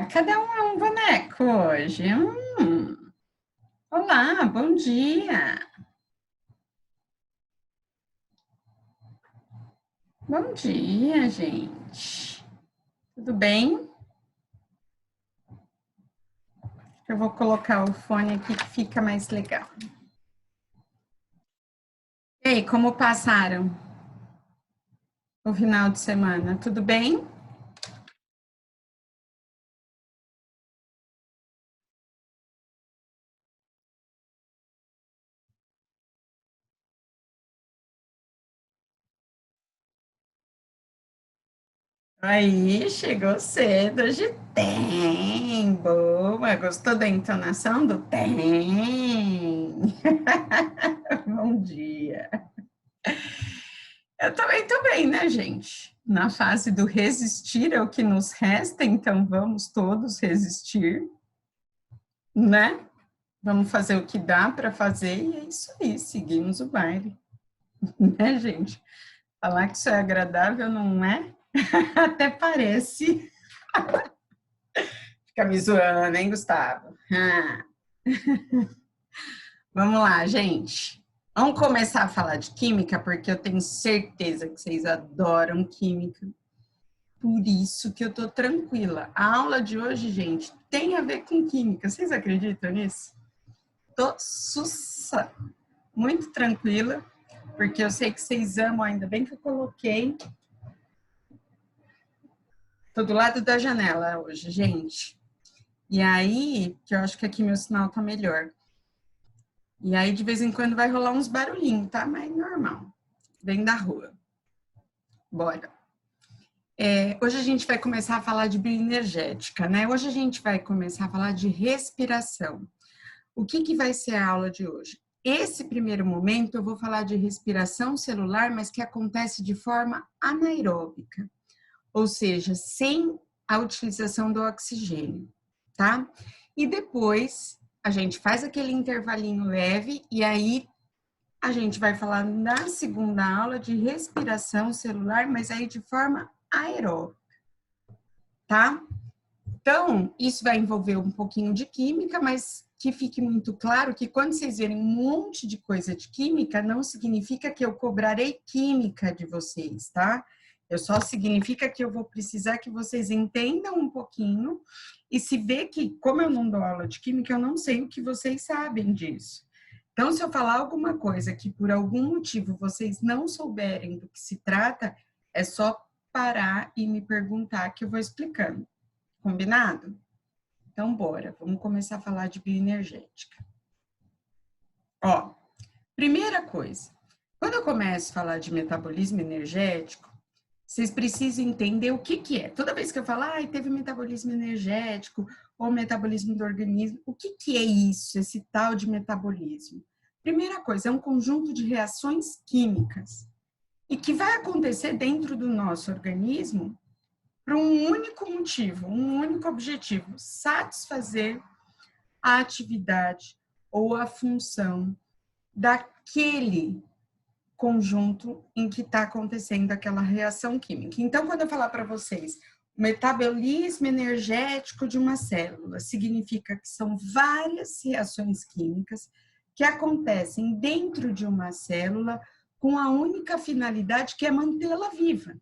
Cada um é um boneco hoje. Olá, bom dia. Bom dia, gente. Tudo bem? Eu vou colocar o fone aqui que fica mais legal. E aí, como passaram o final de semana? Tudo bem? Aí, chegou cedo, hoje tem. Boa, gostou da entonação do tem? Bom dia. Eu também tô bem, né, gente? Na fase do resistir é o que nos resta, então vamos todos resistir, né? Vamos fazer o que dá para fazer e é isso aí, seguimos o baile, né, gente? Falar que isso é agradável não é? Até parece. Fica me zoando, hein, Gustavo? Vamos lá, gente. Vamos começar a falar de química, porque eu tenho certeza que vocês adoram química. Por isso que eu tô tranquila. A aula de hoje, gente, tem a ver com química. Vocês acreditam nisso? Tô sussa, muito tranquila, porque eu sei que vocês amam, ainda bem que eu coloquei. Tô do lado da janela hoje, gente. E aí, que eu acho que aqui meu sinal tá melhor. E aí, de vez em quando, vai rolar uns barulhinhos, tá? Mas normal. Vem da rua. Bora. Hoje a gente vai começar a falar de bioenergética, né? Hoje a gente vai começar a falar de respiração. O que vai ser a aula de hoje? Esse primeiro momento eu vou falar de respiração celular, mas que acontece de forma anaeróbica, ou seja, sem a utilização do oxigênio, tá? E depois a gente faz aquele intervalinho leve e aí a gente vai falar na segunda aula de respiração celular, mas aí de forma aeróbica, tá? Então, isso vai envolver um pouquinho de química, mas que fique muito claro que quando vocês verem um monte de coisa de química, não significa que eu cobrarei química de vocês, tá? Eu só significa que eu vou precisar que vocês entendam um pouquinho e se vê que, como eu não dou aula de química, eu não sei o que vocês sabem disso. Então, se eu falar alguma coisa que por algum motivo vocês não souberem do que se trata, é só parar e me perguntar que eu vou explicando. Combinado? Então, bora. Vamos começar a falar de bioenergética. Ó, primeira coisa. Quando eu começo a falar de metabolismo energético, vocês precisam entender o que é. Toda vez que eu falo, teve metabolismo energético ou metabolismo do organismo, o que é isso, esse tal de metabolismo? Primeira coisa, é um conjunto de reações químicas e que vai acontecer dentro do nosso organismo para um único motivo, um único objetivo: satisfazer a atividade ou a função daquele conjunto em que está acontecendo aquela reação química. Então, quando eu falar para vocês metabolismo energético de uma célula, significa que são várias reações químicas que acontecem dentro de uma célula com a única finalidade que é mantê-la viva.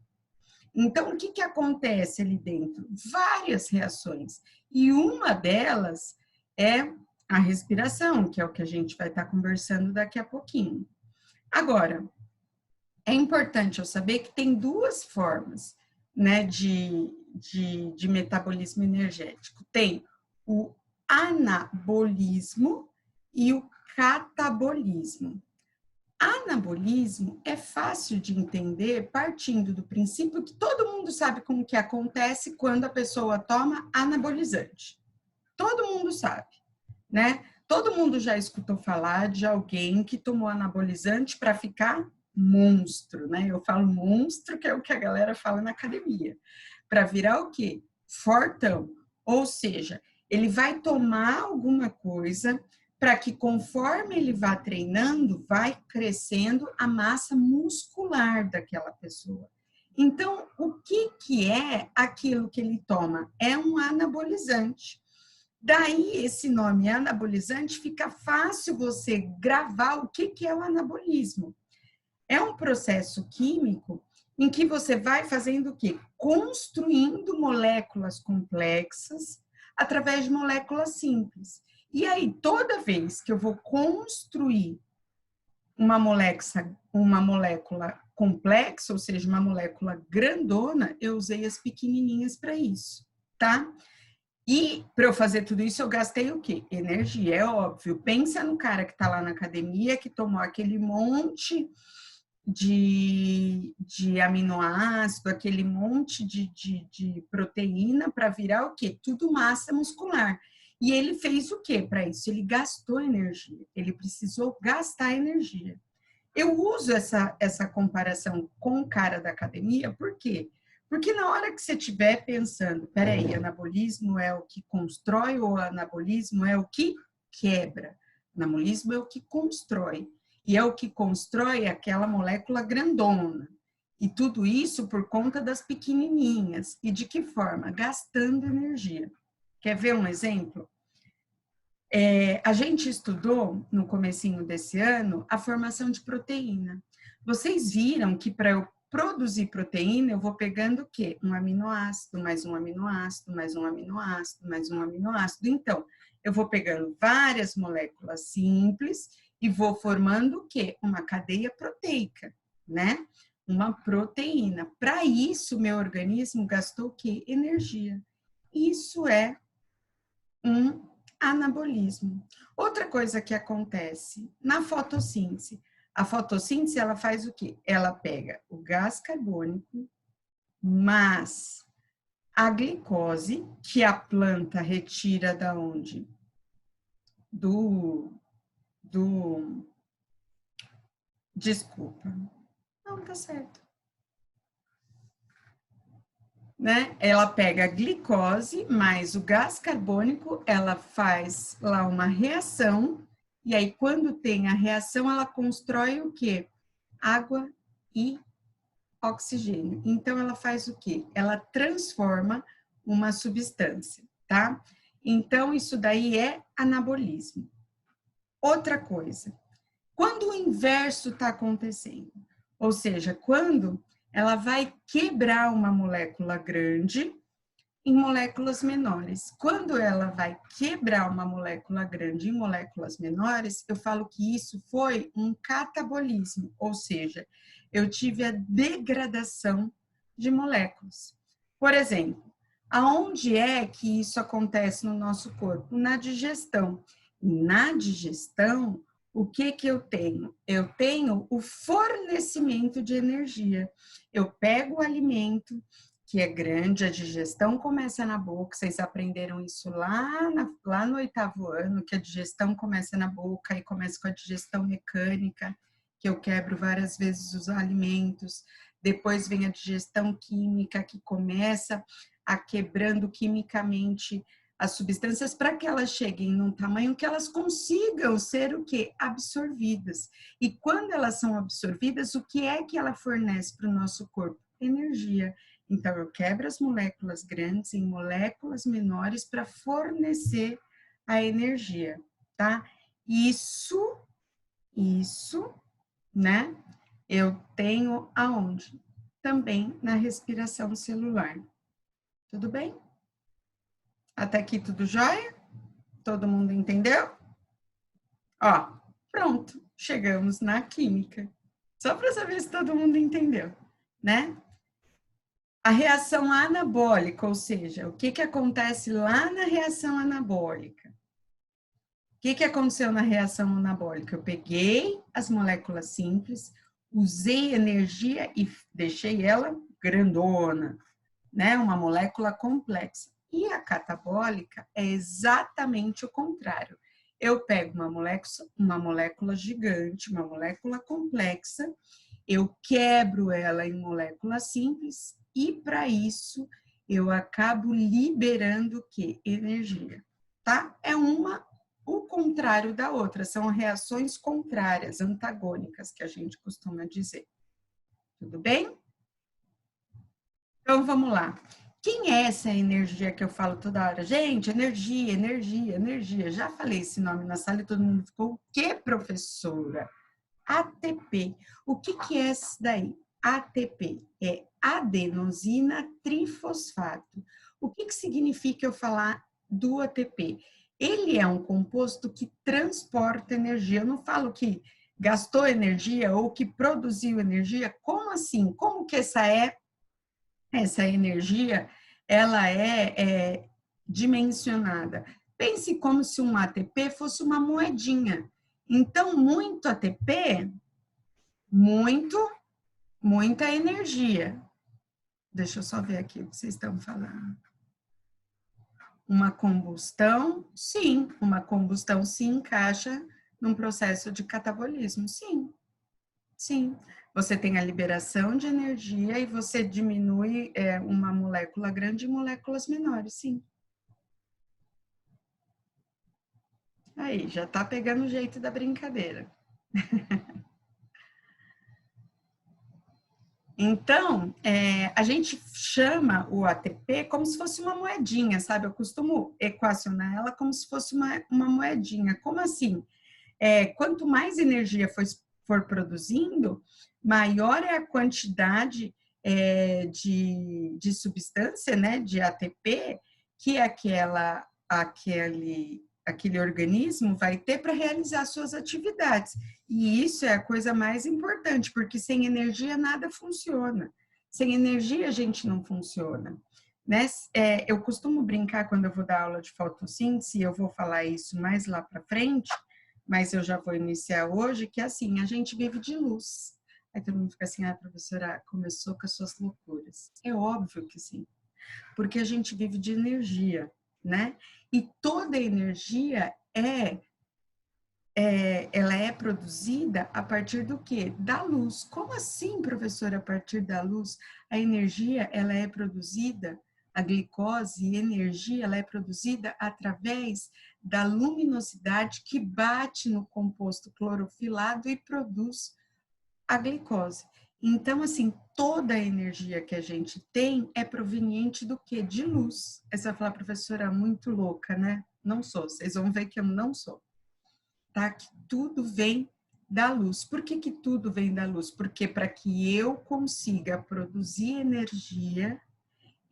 Então, o que acontece ali dentro? Várias reações. E uma delas é a respiração, que é o que a gente vai estar conversando daqui a pouquinho. Agora, é importante eu saber que tem duas formas, né, de metabolismo energético. Tem o anabolismo e o catabolismo. Anabolismo é fácil de entender partindo do princípio que todo mundo sabe como que acontece quando a pessoa toma anabolizante. Todo mundo sabe, né? Todo mundo já escutou falar de alguém que tomou anabolizante para ficar monstro, né? Eu falo monstro, que é o que a galera fala na academia. Para virar o quê? Fortão. Ou seja, ele vai tomar alguma coisa para que conforme ele vá treinando, vai crescendo a massa muscular daquela pessoa. Então, o que é aquilo que ele toma? É um anabolizante. Daí, esse nome anabolizante fica fácil você gravar o que é o anabolismo. É um processo químico em que você vai fazendo o quê? Construindo moléculas complexas através de moléculas simples. E aí, toda vez que eu vou construir uma molécula complexa, ou seja, uma molécula grandona, eu usei as pequenininhas para isso, tá? E para eu fazer tudo isso, eu gastei o quê? Energia, é óbvio. Pensa no cara que está lá na academia, que tomou aquele monte de aminoácido, aquele monte de proteína para virar o quê? Tudo massa muscular. E ele fez o quê para isso? Ele gastou energia, ele precisou gastar energia. Eu uso essa comparação com o cara da academia, por quê? Porque na hora que você estiver pensando, peraí, anabolismo é o que constrói ou anabolismo é o que quebra? Anabolismo é o que constrói. E é o que constrói aquela molécula grandona. E tudo isso por conta das pequenininhas. E de que forma? Gastando energia. Quer ver um exemplo? A gente estudou, no comecinho desse ano, a formação de proteína. Vocês viram que para eu produzir proteína, eu vou pegando o quê? Um aminoácido, mais um aminoácido, mais um aminoácido, mais um aminoácido. Então, eu vou pegando várias moléculas simples e vou formando o quê? Uma cadeia proteica, né? Uma proteína. Para isso, meu organismo gastou o quê? Energia. Isso é um anabolismo. Outra coisa que acontece na fotossíntese. A fotossíntese, ela faz o quê? Ela pega o gás carbônico, mas a glicose, que a planta retira da onde? Do, do, desculpa. Não, tá certo. Né? Ela pega a glicose mais o gás carbônico, ela faz lá uma reação, e aí quando tem a reação, ela constrói o quê? Água e oxigênio. Então ela faz o quê? Ela transforma uma substância, tá? Então isso daí é anabolismo. Outra coisa, quando o inverso está acontecendo, ou seja, quando ela vai quebrar uma molécula grande em moléculas menores. Quando ela vai quebrar uma molécula grande em moléculas menores, eu falo que isso foi um catabolismo, ou seja, eu tive a degradação de moléculas. Por exemplo, aonde é que isso acontece no nosso corpo? Na digestão. Na digestão, o que que eu tenho? Eu tenho o fornecimento de energia. Eu pego o alimento, que é grande, a digestão começa na boca, vocês aprenderam isso lá no 8º ano, que a digestão começa na boca e começa com a digestão mecânica, que eu quebro várias vezes os alimentos, depois vem a digestão química, que começa a quebrando quimicamente as substâncias para que elas cheguem num tamanho que elas consigam ser o que? Absorvidas. E quando elas são absorvidas, o que é que ela fornece para o nosso corpo? Energia. Então, eu quebro as moléculas grandes em moléculas menores para fornecer a energia, tá? Isso, né? Eu tenho aonde? Também na respiração celular. Tudo bem? Até aqui tudo jóia? Todo mundo entendeu? Ó, pronto, chegamos na química. Só para saber se todo mundo entendeu, né? A reação anabólica, ou seja, o que acontece lá na reação anabólica? O que aconteceu na reação anabólica? Eu peguei as moléculas simples, usei energia e deixei ela grandona, né? Uma molécula complexa. E a catabólica é exatamente o contrário. Eu pego uma molécula gigante, uma molécula complexa, eu quebro ela em moléculas simples e para isso eu acabo liberando o que? Energia, tá? É uma o contrário da outra, são reações contrárias, antagônicas, que a gente costuma dizer. Tudo bem? Então, vamos lá. Quem é essa energia que eu falo toda hora? Gente, energia, energia, energia. Já falei esse nome na sala e todo mundo ficou, o que, professora? ATP. O que que é isso daí? ATP é adenosina trifosfato. O que que significa eu falar do ATP? Ele é um composto que transporta energia. Eu não falo que gastou energia ou que produziu energia. Como assim? Como que essa energia ela é dimensionada? Pense como se um ATP fosse uma moedinha. Então, muito ATP muito, muita energia. Deixa eu só ver aqui o que vocês estão falando. Uma combustão se encaixa num processo de catabolismo, sim, sim. Você tem a liberação de energia e você diminui uma molécula grande em moléculas menores, sim. Aí, já tá pegando o jeito da brincadeira. Então, a gente chama o ATP como se fosse uma moedinha, sabe? Eu costumo equacionar ela como se fosse uma moedinha. Como assim? Quanto mais energia for produzindo, maior é a quantidade de substância, né, de ATP, que aquele organismo vai ter para realizar suas atividades. E isso é a coisa mais importante, porque sem energia nada funciona. Sem energia a gente não funciona. Né? Eu costumo brincar quando eu vou dar aula de fotossíntese, eu vou falar isso mais lá para frente, mas eu já vou iniciar hoje, que é assim, a gente vive de luz. Aí todo mundo fica assim, professora, começou com as suas loucuras. É óbvio que sim, porque a gente vive de energia, né? E toda energia ela é produzida a partir do quê? Da luz. Como assim, professora, a partir da luz? A energia, ela é produzida, a glicose e energia, ela é produzida através da luminosidade que bate no composto clorofilado e produz a glicose. Então, assim, toda a energia que a gente tem é proveniente do quê? De luz. Aí você vai falar, professora, muito louca, né? Não sou. Vocês vão ver que eu não sou, tá? Que tudo vem da luz. Por que que tudo vem da luz? Porque para que eu consiga produzir energia,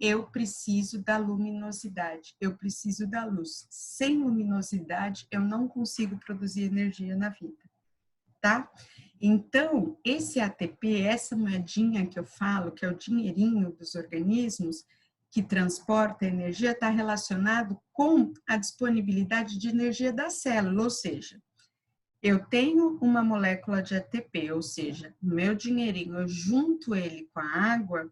eu preciso da luminosidade, eu preciso da luz. Sem luminosidade, eu não consigo produzir energia na vida, tá? Então, esse ATP, essa moedinha que eu falo, que é o dinheirinho dos organismos, que transporta energia, está relacionado com a disponibilidade de energia da célula, ou seja, eu tenho uma molécula de ATP, ou seja, o meu dinheirinho, eu junto ele com a água,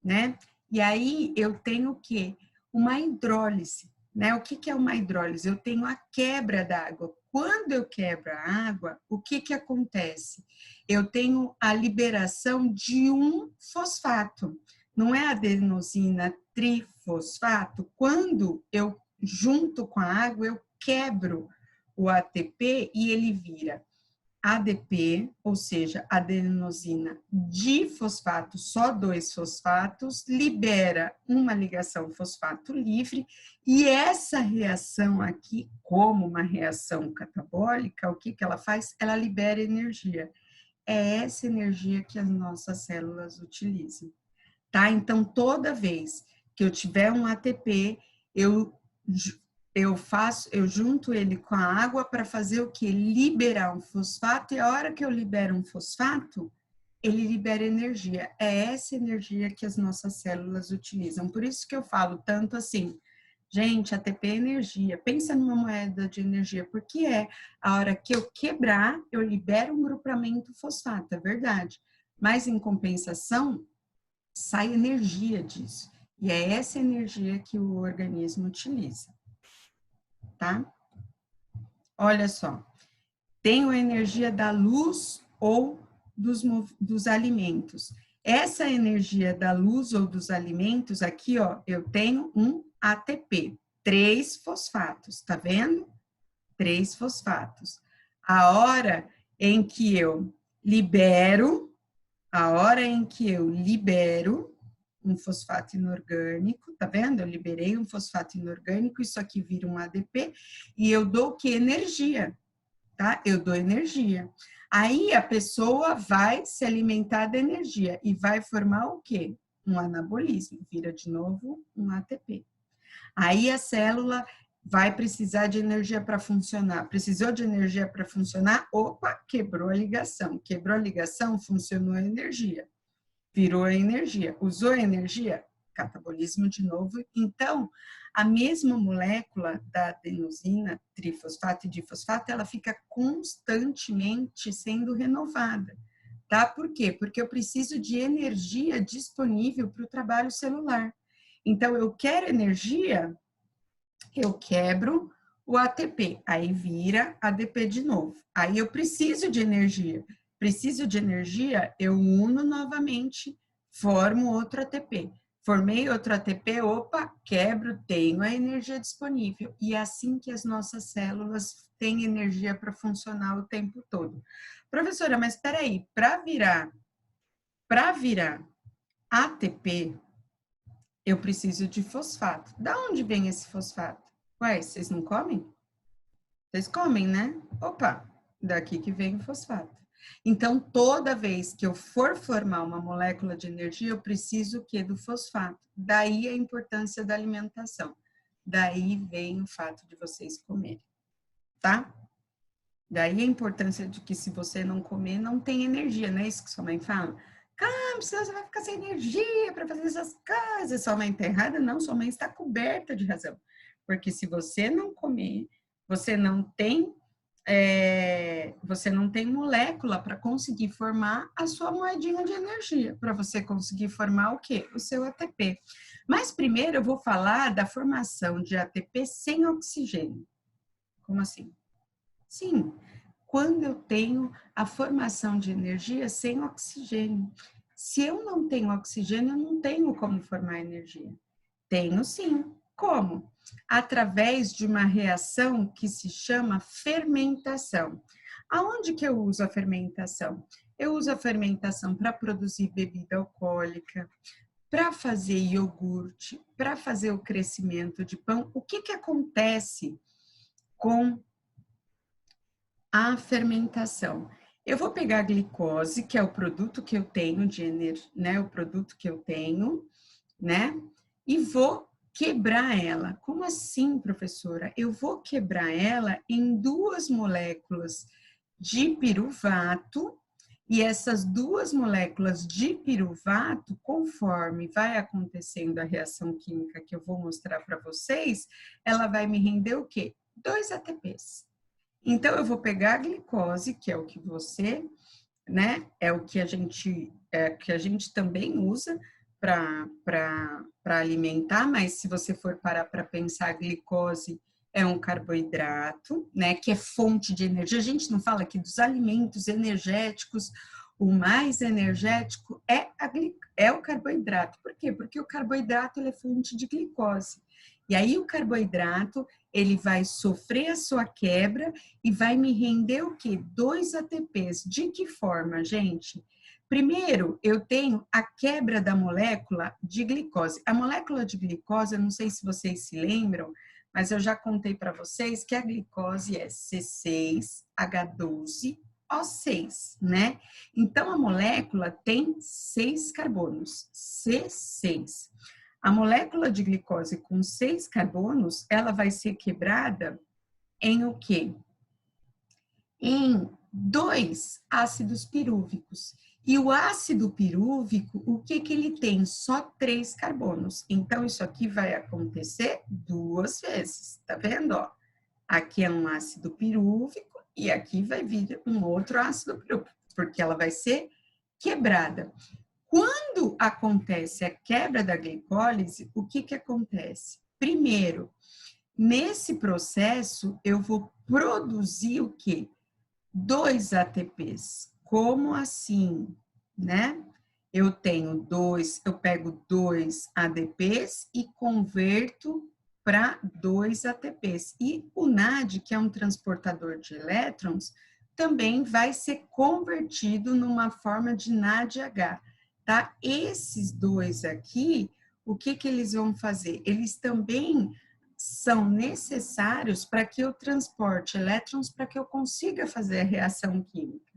né? E aí eu tenho o quê? Uma hidrólise, né? O que que é uma hidrólise? Eu tenho a quebra da água. Quando eu quebro a água, o que que acontece? Eu tenho a liberação de um fosfato. Não é adenosina trifosfato? Quando eu junto com a água, eu quebro o ATP e ele vira ADP, ou seja, adenosina difosfato, só 2 fosfatos, libera uma ligação fosfato livre, e essa reação aqui, como uma reação catabólica, o que que ela faz? Ela libera energia. É essa energia que as nossas células utilizam, tá? Então, toda vez que eu tiver um ATP, eu eu junto ele com a água para fazer o que? Liberar um fosfato, e a hora que eu libero um fosfato, ele libera energia. É essa energia que as nossas células utilizam. Por isso que eu falo tanto assim, gente, ATP é energia. Pensa numa moeda de energia, porque a hora que eu quebrar, eu libero um grupamento fosfato, é verdade. Mas em compensação, sai energia disso. E é essa energia que o organismo utiliza, tá? Olha só, tenho a energia da luz ou dos alimentos. Essa energia da luz ou dos alimentos, aqui, ó, eu tenho um ATP, 3 fosfatos, tá vendo? 3 fosfatos. A hora em que eu libero, a hora em que eu libero, um fosfato inorgânico, tá vendo? Eu liberei um fosfato inorgânico, isso aqui vira um ADP, e eu dou o que? Energia, tá? Eu dou energia. Aí a pessoa vai se alimentar da energia e vai formar o quê? Um anabolismo, vira de novo um ATP. Aí a célula vai precisar de energia para funcionar. Precisou de energia para funcionar? Opa, quebrou a ligação. Quebrou a ligação, funcionou a energia. Virou a energia. Usou a energia? Catabolismo de novo. Então, a mesma molécula da adenosina, trifosfato e difosfato, ela fica constantemente sendo renovada. Tá? Por quê? Porque eu preciso de energia disponível para o trabalho celular. Então, eu quero energia, eu quebro o ATP, aí vira ADP de novo. Aí eu preciso de energia. Preciso de energia, eu uno novamente, formo outro ATP. Formei outro ATP, opa, quebro, tenho a energia disponível. E é assim que as nossas células têm energia para funcionar o tempo todo. Professora, mas espera aí, para virar ATP, eu preciso de fosfato. Da onde vem esse fosfato? Ué, vocês não comem? Vocês comem, né? Opa, daqui que vem o fosfato. Então, toda vez que eu for formar uma molécula de energia, eu preciso o quê? Do fosfato. Daí a importância da alimentação. Daí vem o fato de vocês comerem, tá? Daí a importância de que se você não comer, não tem energia, não é isso que sua mãe fala? Calma, senão você vai ficar sem energia para fazer essas coisas. Sua mãe está errada? Não, sua mãe está coberta de razão. Porque se você não comer, você você não tem molécula para conseguir formar a sua moedinha de energia, para você conseguir formar o quê? O seu ATP. Mas primeiro eu vou falar da formação de ATP sem oxigênio. Como assim? Sim, quando eu tenho a formação de energia sem oxigênio. Se eu não tenho oxigênio, eu não tenho como formar energia. Tenho sim. Como? Através de uma reação que se chama fermentação. Aonde que eu uso a fermentação? Eu uso a fermentação para produzir bebida alcoólica, para fazer iogurte, para fazer o crescimento de pão. O que que acontece com a fermentação? Eu vou pegar a glicose, que é o produto que eu tenho de energia, né? O produto que eu tenho, né? E vou quebrar ela. Como assim, professora? Eu vou quebrar ela em duas moléculas de piruvato, e essas duas moléculas de piruvato, conforme vai acontecendo a reação química que eu vou mostrar para vocês, ela vai me render o quê? 2 ATPs. Então, eu vou pegar a glicose, que é o que você, né, é o que a gente também usa para alimentar, mas se você for parar para pensar, a glicose é um carboidrato, né, que é fonte de energia. A gente não fala aqui dos alimentos energéticos, o mais energético é o carboidrato. Por quê? Porque o carboidrato ele é fonte de glicose. E aí o carboidrato, ele vai sofrer a sua quebra e vai me render o quê? 2 ATPs. De que forma, gente? Primeiro, eu tenho a quebra da molécula de glicose. A molécula de glicose, eu não sei se vocês se lembram, mas eu já contei para vocês que a glicose é C6H12O6, né? Então, a molécula tem 6 carbonos, C6. A molécula de glicose com 6 carbonos, ela vai ser quebrada em o quê? Em 2 ácidos pirúvicos. E o ácido pirúvico, o que que ele tem? Só 3 carbonos. Então, isso aqui vai acontecer 2 vezes, tá vendo? Ó, aqui é um ácido pirúvico e aqui vai vir um outro ácido pirúvico, porque ela vai ser quebrada. Quando acontece a quebra da glicólise, o que que acontece? Primeiro, nesse processo, eu vou produzir o quê? 2 ATPs. Como assim, né? Eu pego 2 ADPs e converto para 2 ATPs. E o NAD, que é um transportador de elétrons, também vai ser convertido numa forma de NADH. tá? Esses dois aqui, o que que eles vão fazer? Eles também são necessários para que eu transporte elétrons para que eu consiga fazer a reação química,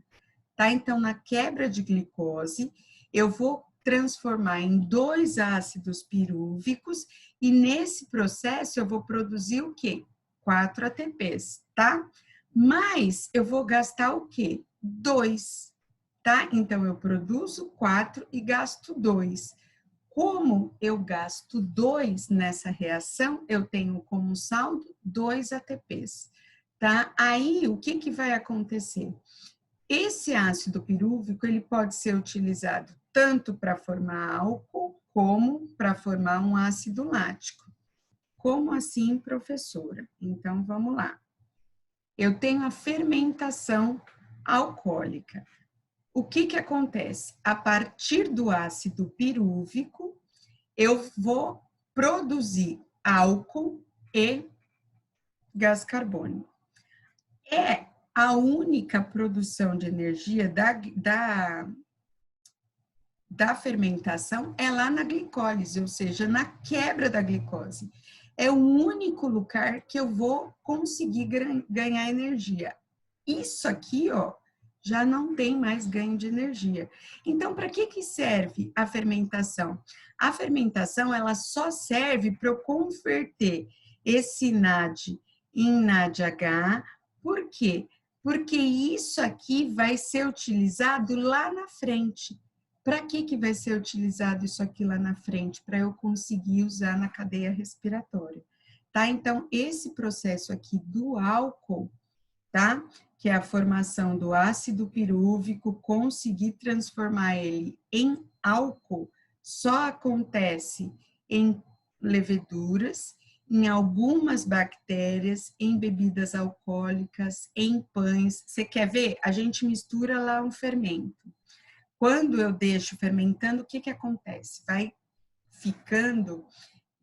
tá? Então, na quebra de glicose, eu vou transformar em 2 ácidos pirúvicos e nesse processo eu vou produzir o quê? 4 ATPs, tá? Mas eu vou gastar o quê? 2, tá? Então, eu produzo 4 e gasto 2. Como eu gasto 2 nessa reação, eu tenho como saldo 2 ATPs, tá? Aí, o que que vai acontecer? Esse ácido pirúvico, ele pode ser utilizado tanto para formar álcool, como para formar um ácido lático. Como assim, professora? Então, vamos lá. Eu tenho a fermentação alcoólica. O que que acontece? A partir do ácido pirúvico, eu vou produzir álcool e gás carbônico. É a única produção de energia da fermentação é lá na glicólise, ou seja, na quebra da glicose. É o único lugar que eu vou conseguir ganhar energia. Isso aqui, ó, já não tem mais ganho de energia. Então, para que serve a fermentação? A fermentação, ela só serve para eu converter esse NAD em NADH. Por quê? Porque isso aqui vai ser utilizado lá na frente. Para que vai ser utilizado isso aqui lá na frente? Para eu conseguir usar na cadeia respiratória, tá? Então, esse processo aqui do álcool, tá? Que é a formação do ácido pirúvico, conseguir transformar ele em álcool, só acontece em leveduras, em algumas bactérias, em bebidas alcoólicas, em pães. Você quer ver? A gente mistura lá um fermento. Quando eu deixo fermentando, o que que acontece? Vai ficando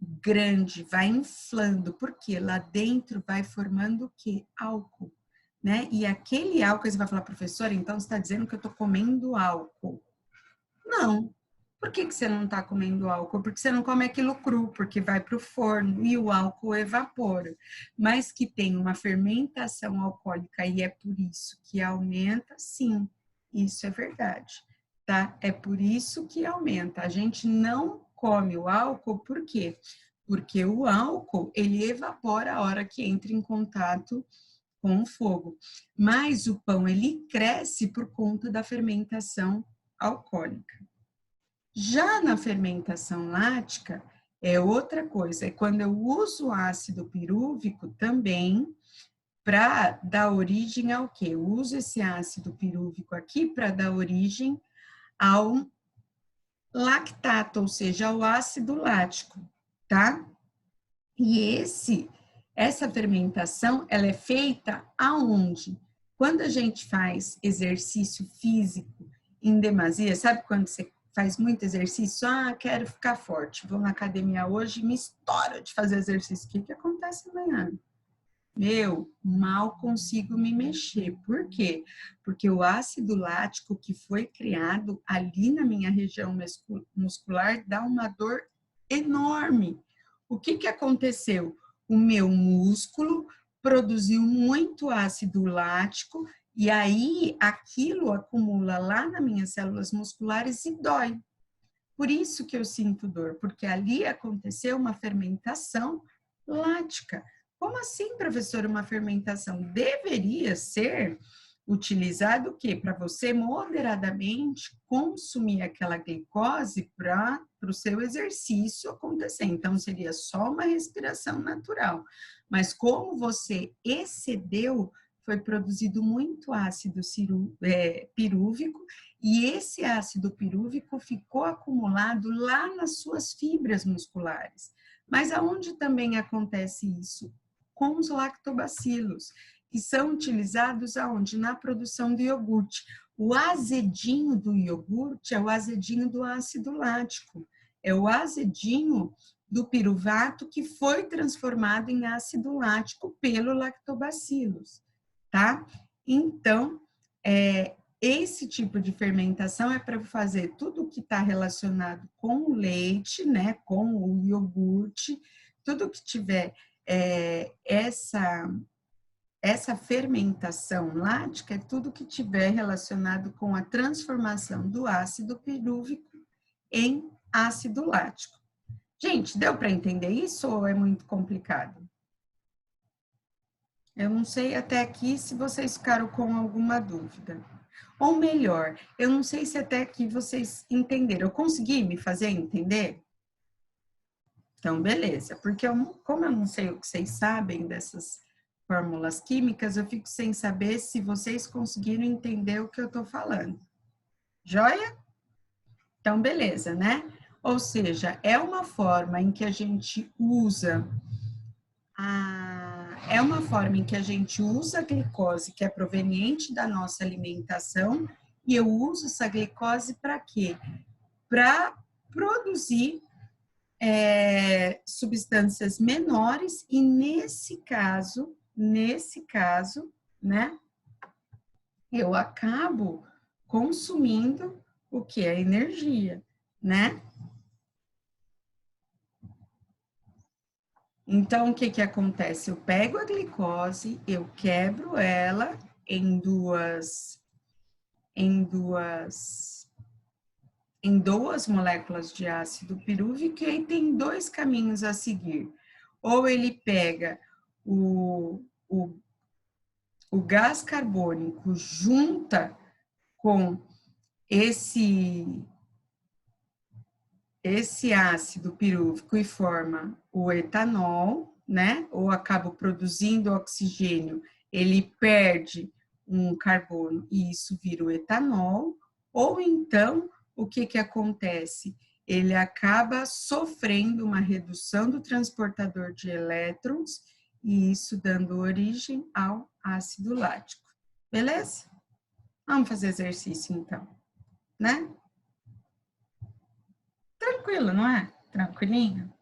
grande, vai inflando, porque lá dentro vai formando o quê? Álcool, né? E aquele álcool, você vai falar, professora, então você está dizendo que eu estou comendo álcool. Não. Por que você não está comendo álcool? Porque você não come aquilo cru, porque vai para o forno e o álcool evapora. Mas que tem uma fermentação alcoólica e é por isso que aumenta, sim, isso é verdade, tá? É por isso que aumenta. A gente não come o álcool, por quê? Porque o álcool, ele evapora a hora que entra em contato com o fogo. Mas o pão, ele cresce por conta da fermentação alcoólica. Já na fermentação lática, é outra coisa, é quando eu uso o ácido pirúvico também para dar origem ao quê? Eu uso esse ácido pirúvico aqui para dar origem ao lactato, ou seja, ao ácido lático, tá? E essa fermentação, ela é feita aonde? Quando a gente faz exercício físico em demasia, sabe quando você faz muito exercício? Ah, quero ficar forte, vou na academia hoje e me estouro de fazer exercício. O que acontece amanhã? Meu, mal consigo me mexer. Por quê? Porque o ácido lático que foi criado ali na minha região muscular dá uma dor enorme. O que aconteceu? O meu músculo produziu muito ácido lático e aí aquilo acumula lá nas minhas células musculares e dói. Por isso que eu sinto dor, porque ali aconteceu uma fermentação lática. Como assim, professor, uma fermentação? Deveria ser utilizado o quê? Para você moderadamente consumir aquela glicose para o seu exercício acontecer. Então, seria só uma respiração natural. Mas como você excedeu, foi produzido muito ácido pirúvico e esse ácido pirúvico ficou acumulado lá nas suas fibras musculares. Mas aonde também acontece isso? Com os lactobacilos, que são utilizados aonde? Na produção do iogurte. O azedinho do iogurte é o azedinho do ácido lático, é o azedinho do piruvato que foi transformado em ácido lático pelo lactobacilos, tá? Então, esse tipo de fermentação é para fazer tudo que está relacionado com o leite, né, com o iogurte, tudo que tiver essa fermentação lática é tudo que tiver relacionado com a transformação do ácido pirúvico em ácido lático. Gente, deu para entender isso ou é muito complicado? Eu não sei até aqui se vocês ficaram com alguma dúvida. Ou melhor, eu não sei se até aqui vocês entenderam. Eu consegui me fazer entender? Então, beleza. Porque como eu não sei o que vocês sabem dessas fórmulas químicas, eu fico sem saber se vocês conseguiram entender o que eu estou falando. Joia? Então, beleza, né? Ou seja, é uma forma em que a gente usa a glicose que é proveniente da nossa alimentação e eu uso essa glicose para quê? Para produzir substâncias menores e nesse caso, né, eu acabo consumindo o que é energia, né? Então, o que que acontece? Eu pego a glicose, eu quebro ela em duas moléculas de ácido pirúvico e aí tem dois caminhos a seguir. Ou ele pega o gás carbônico junta com esse ácido pirúvico e forma o etanol, né? Ou acaba produzindo oxigênio, ele perde um carbono e isso vira o etanol. Ou então, o que que acontece? Ele acaba sofrendo uma redução do transportador de elétrons e isso dando origem ao ácido lático. Beleza? Vamos fazer exercício então, né? Tranquilo, não é? Tranquilinho?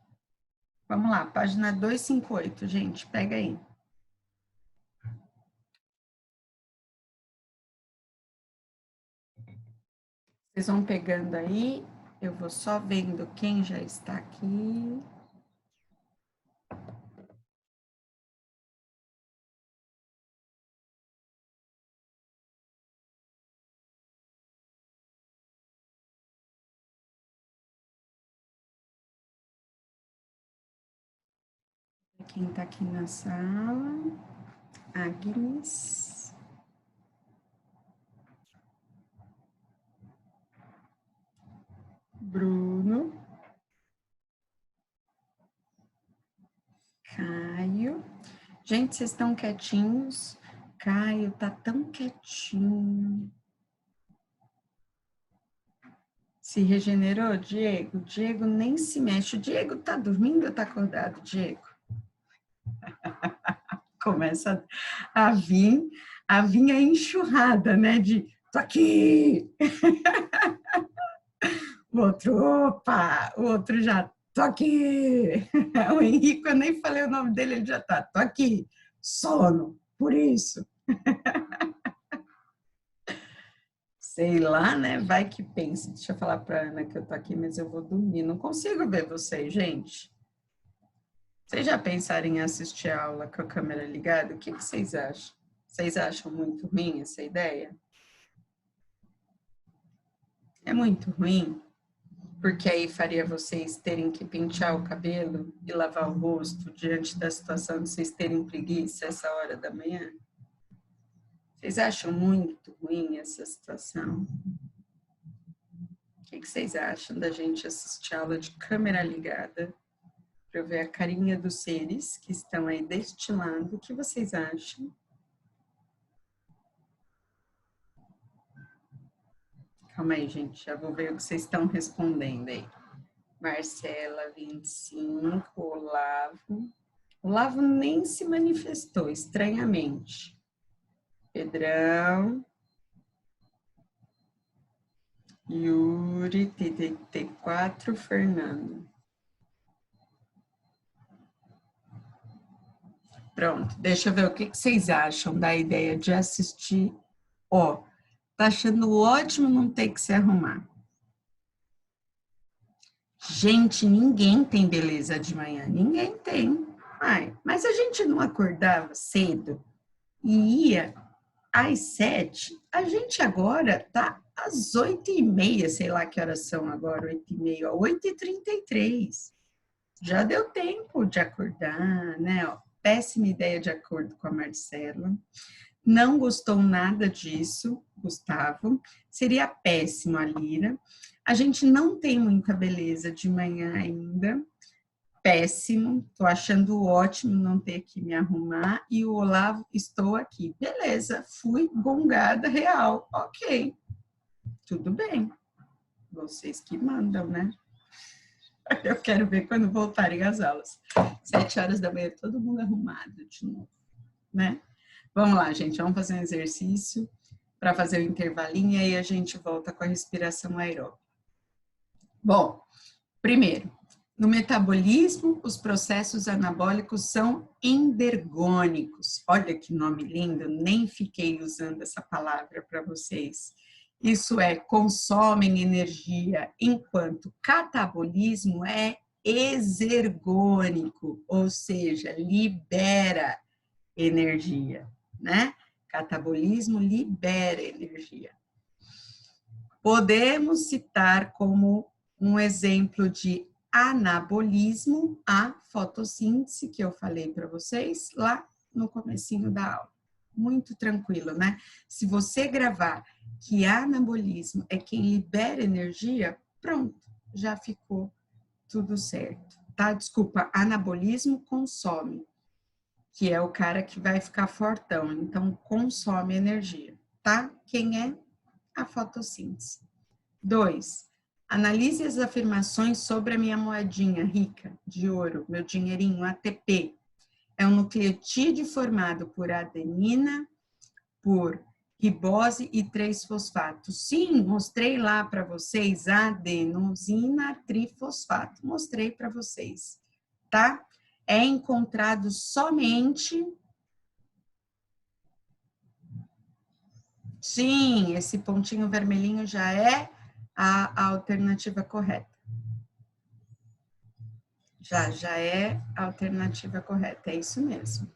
Vamos lá, página 258, gente, pega aí. Vocês vão pegando aí, eu vou só vendo quem já está aqui. Quem está aqui na sala? Agnes. Bruno. Caio. Gente, vocês estão quietinhos? Caio tá tão quietinho. Se regenerou, Diego? Diego nem se mexe. O Diego tá dormindo ou tá acordado, Diego? Começa a vir a enxurrada, né? De tô aqui! O outro, opa! O outro já, tô aqui! O Henrique, eu nem falei o nome dele, ele já tá, tô aqui! Sono, por isso. Sei lá, né? Vai que pense. Deixa eu falar para Ana que eu tô aqui, mas eu vou dormir. Não consigo ver vocês, gente. Vocês já pensaram em assistir a aula com a câmera ligada? O que vocês acham? Vocês acham muito ruim essa ideia? É muito ruim, porque aí faria vocês terem que pentear o cabelo e lavar o rosto diante da situação de vocês terem preguiça essa hora da manhã? Vocês acham muito ruim essa situação? O que vocês acham da gente assistir a aula de câmera ligada para eu ver a carinha dos seres que estão aí deste lado? O que vocês acham? Calma aí, gente, já vou ver o que vocês estão respondendo aí. Marcela, 25, Olavo. Olavo nem se manifestou, estranhamente. Pedrão. Yuri, TT4, Fernando. Pronto, deixa eu ver o que vocês acham da ideia de assistir. Ó, Tá achando ótimo não ter que se arrumar. Gente, ninguém tem beleza de manhã, ninguém tem. Ai, mas a gente não acordava cedo e ia às 7. A gente agora tá às 8h30, sei lá que horas são agora, 8h30, 8h33. Já deu tempo de acordar, né? Ó, péssima ideia de acordo com a Marcela. Não gostou nada disso, Gustavo. Seria péssimo a Lira. A gente não tem muita beleza de manhã ainda. Péssimo. Tô achando ótimo não ter que me arrumar. E o Olavo, estou aqui. Beleza, fui gongada real. Ok, tudo bem. Vocês que mandam, né? Eu quero ver quando voltarem as aulas. 7 horas da manhã, todo mundo arrumado de novo, né? Vamos lá, gente, vamos fazer um exercício para fazer o intervalinho e aí a gente volta com a respiração aeróbica. Bom, primeiro, no metabolismo, os processos anabólicos são endergônicos. Olha que nome lindo, nem fiquei usando essa palavra para vocês. Isso é, consomem energia, enquanto catabolismo é exergônico, ou seja, libera energia, né? Catabolismo libera energia. Podemos citar como um exemplo de anabolismo a fotossíntese, que eu falei para vocês lá no comecinho da aula. Muito tranquilo, né? Se você gravar que anabolismo é quem libera energia, pronto, já ficou tudo certo, tá? Desculpa, anabolismo consome, que é o cara que vai ficar fortão, então consome energia, tá? Quem é? A fotossíntese. 2. Analise as afirmações sobre a minha moedinha rica de ouro, meu dinheirinho ATP. É um nucleotídeo formado por adenina, por ribose e 3-fosfato. Sim, mostrei lá para vocês adenosina trifosfato. Mostrei para vocês, tá? É encontrado somente... Sim, esse pontinho vermelhinho já é a alternativa correta. Já é a alternativa correta, é isso mesmo.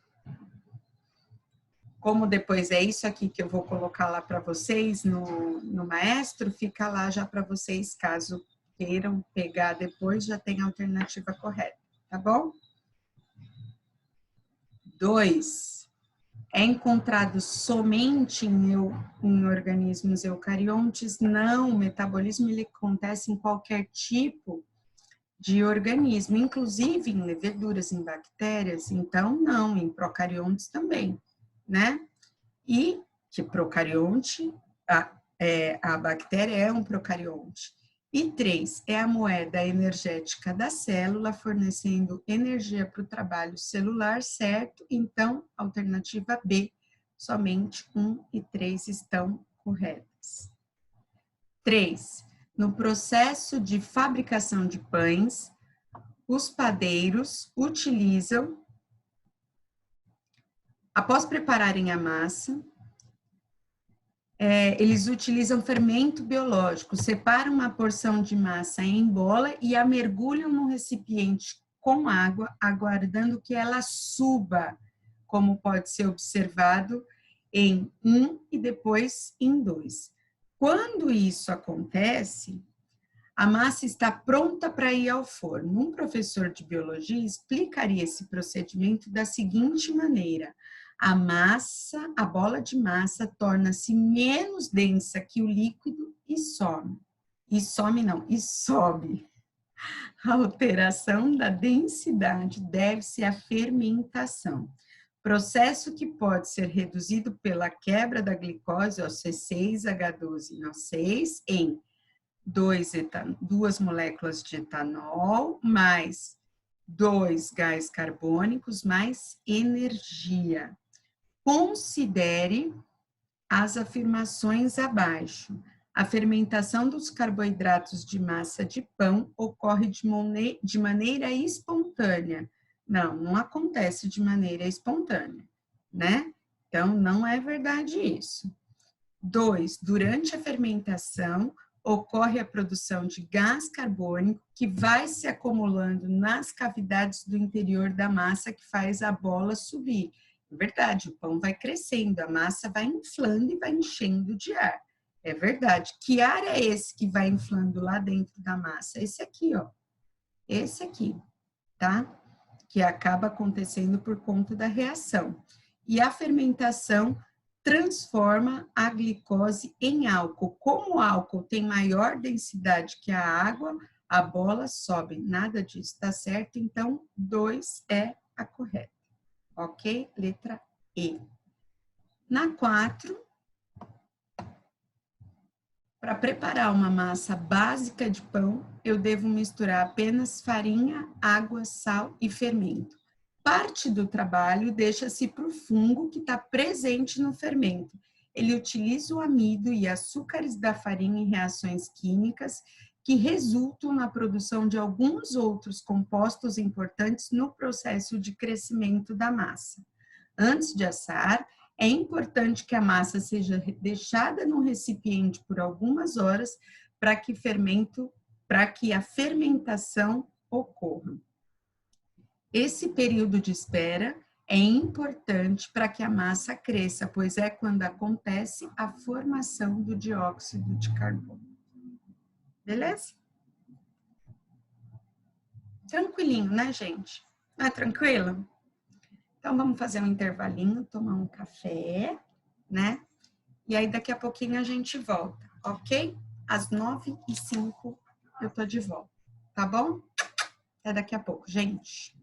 Como depois é isso aqui que eu vou colocar lá para vocês no Maestro, fica lá já para vocês, caso queiram pegar depois, já tem a alternativa correta, tá bom? 2. É encontrado somente em organismos eucariontes? Não, o metabolismo ele acontece em qualquer tipo de organismo, inclusive em leveduras, em bactérias, então não, em procariontes também, né? E que procarionte, a bactéria é um procarionte. E 3, é a moeda energética da célula, fornecendo energia para o trabalho celular, certo? Então, alternativa B, somente 1 e 3 estão corretas. 3. No processo de fabricação de pães, os padeiros utilizam, após prepararem a massa, eles utilizam fermento biológico, separam uma porção de massa em bola e a mergulham num recipiente com água, aguardando que ela suba, como pode ser observado em 1 e depois em 2. Quando isso acontece, a massa está pronta para ir ao forno. Um professor de biologia explicaria esse procedimento da seguinte maneira: a massa, a bola de massa torna-se menos densa que o líquido e some. E some não, e sobe. A alteração da densidade deve-se à fermentação, processo que pode ser reduzido pela quebra da glicose, ó, C6H12NO6, em 2 moléculas de etanol, mais 2 gás carbônicos, mais energia. Considere as afirmações abaixo. A fermentação dos carboidratos de massa de pão ocorre de maneira espontânea. Não acontece de maneira espontânea, né? Então, não é verdade isso. 2, durante a fermentação, ocorre a produção de gás carbônico que vai se acumulando nas cavidades do interior da massa que faz a bola subir. É verdade, o pão vai crescendo, a massa vai inflando e vai enchendo de ar. É verdade. Que ar é esse que vai inflando lá dentro da massa? Esse aqui, ó. Esse aqui, tá? Que acaba acontecendo por conta da reação. E a fermentação transforma a glicose em álcool. Como o álcool tem maior densidade que a água, a bola sobe. Nada disso, tá certo? Então, 2 é a correta. Ok? Letra E. Na 4, para preparar uma massa básica de pão, eu devo misturar apenas farinha, água, sal e fermento. Parte do trabalho deixa-se para o fungo que está presente no fermento. Ele utiliza o amido e açúcares da farinha em reações químicas que resultam na produção de alguns outros compostos importantes no processo de crescimento da massa. Antes de assar, é importante que a massa seja deixada num recipiente por algumas horas para que a fermentação ocorra. Esse período de espera é importante para que a massa cresça, pois é quando acontece a formação do dióxido de carbono. Beleza? Tranquilinho, né, gente? Não é tranquilo? Então, vamos fazer um intervalinho, tomar um café, né? E aí, daqui a pouquinho a gente volta, ok? Às 9h05 eu tô de volta, tá bom? Até daqui a pouco, gente.